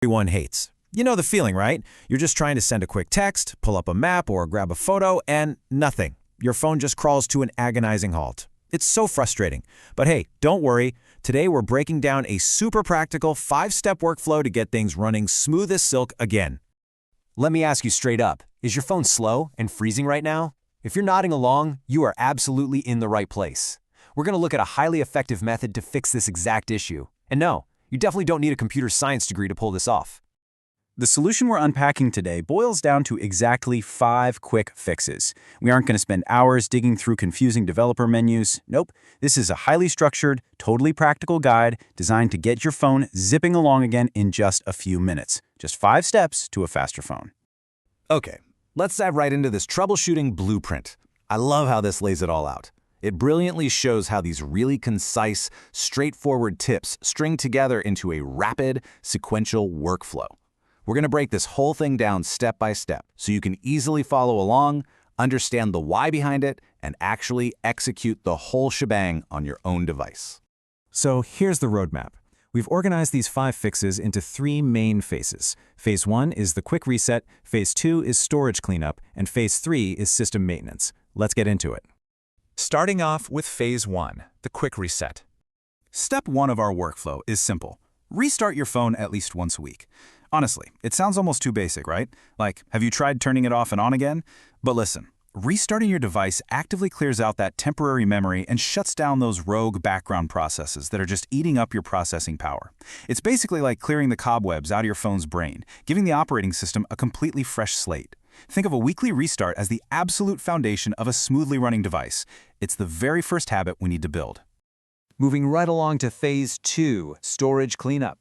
everyone hates. You know the feeling, right? You're just trying to send a quick text, pull up a map, or grab a photo, and nothing. Your phone just crawls to an agonizing halt. It's so frustrating. But hey, don't worry. Today we're breaking down a super practical 5-step workflow to get things running smooth as silk again. Let me ask you straight up, is your phone slow and freezing right now? If you're nodding along, you are absolutely in the right place. We're going to look at a highly effective method to fix this exact issue. And no, you definitely don't need a computer science degree to pull this off. The solution we're unpacking today boils down to exactly 5 quick fixes. We aren't going to spend hours digging through confusing developer menus. Nope, this is a highly structured, totally practical guide designed to get your phone zipping along again in just a few minutes. Just 5 steps to a faster phone. Okay, let's dive right into this troubleshooting blueprint. I love how this lays it all out. It brilliantly shows how these really concise, straightforward tips string together into a rapid, sequential workflow. We're going to break this whole thing down step by step so you can easily follow along, understand the why behind it, and actually execute the whole shebang on your own device. So here's the roadmap. We've organized these 5 fixes into 3 main phases. Phase 1 is the quick reset, Phase 2 is storage cleanup, and Phase 3 is system maintenance. Let's get into it. Starting off with Phase 1, the quick reset. Step 1 of our workflow is simple. Restart your phone at least once a week. Honestly, it sounds almost too basic, right? Like, have you tried turning it off and on again? But listen, restarting your device actively clears out that temporary memory and shuts down those rogue background processes that are just eating up your processing power. It's basically like clearing the cobwebs out of your phone's brain, giving the operating system a completely fresh slate. Think of a weekly restart as the absolute foundation of a smoothly running device. It's the very first habit we need to build. Moving right along to Phase 2, storage cleanup.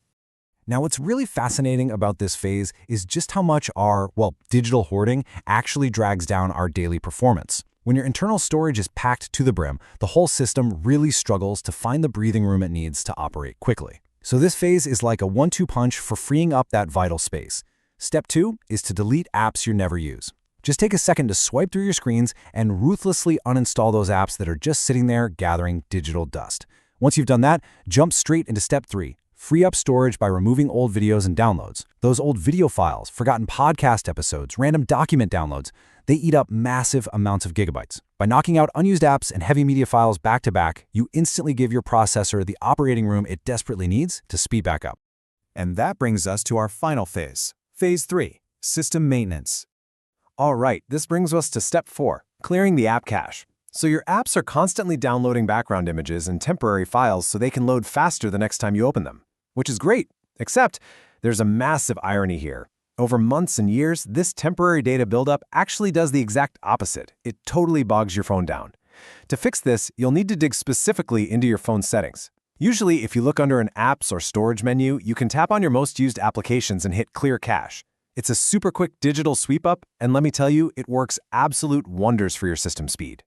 Now, what's really fascinating about this phase is just how much our, digital hoarding actually drags down our daily performance. When your internal storage is packed to the brim, the whole system really struggles to find the breathing room it needs to operate quickly. So this phase is like a 1-2 punch for freeing up that vital space. Step 2 is to delete apps you never use. Just take a second to swipe through your screens and ruthlessly uninstall those apps that are just sitting there gathering digital dust. Once you've done that, jump straight into Step 3. Free up storage by removing old videos and downloads. Those old video files, forgotten podcast episodes, random document downloads, they eat up massive amounts of gigabytes. By knocking out unused apps and heavy media files back to back, you instantly give your processor the operating room it desperately needs to speed back up. And that brings us to our final phase. Phase 3, system maintenance. All right, this brings us to Step 4, clearing the app cache. So your apps are constantly downloading background images and temporary files so they can load faster the next time you open them. Which is great, except there's a massive irony here. Over months and years, this temporary data buildup actually does the exact opposite. It totally bogs your phone down. To fix this, you'll need to dig specifically into your phone's settings. Usually, if you look under an Apps or Storage menu, you can tap on your most used applications and hit Clear Cache. It's a super quick digital sweep up, and let me tell you, it works absolute wonders for your system speed.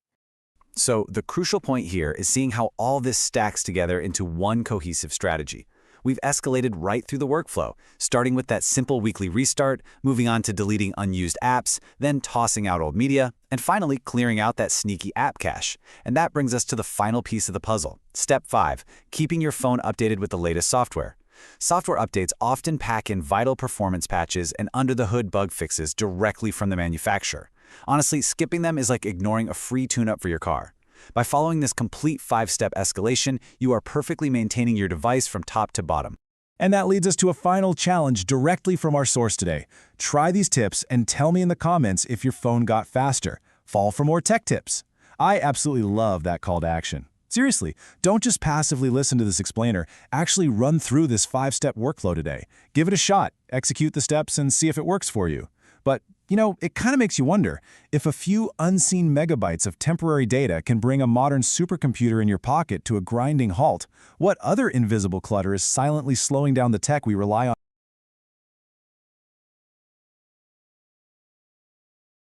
So the crucial point here is seeing how all this stacks together into one cohesive strategy. We've escalated right through the workflow, starting with that simple weekly restart, moving on to deleting unused apps, then tossing out old media, and finally clearing out that sneaky app cache. And that brings us to the final piece of the puzzle. Step 5, keeping your phone updated with the latest software. Software updates often pack in vital performance patches and under-the-hood bug fixes directly from the manufacturer. Honestly, skipping them is like ignoring a free tune-up for your car. By following this complete 5-step escalation, you are perfectly maintaining your device from top to bottom. And that leads us to a final challenge directly from our source today. Try these tips and tell me in the comments if your phone got faster. Fall for more tech tips. I absolutely love that call to action. Seriously, don't just passively listen to this explainer. Actually run through this 5-step workflow today. Give it a shot, execute the steps, and see if it works for you. But it kind of makes you wonder, if a few unseen megabytes of temporary data can bring a modern supercomputer in your pocket to a grinding halt, what other invisible clutter is silently slowing down the tech we rely on?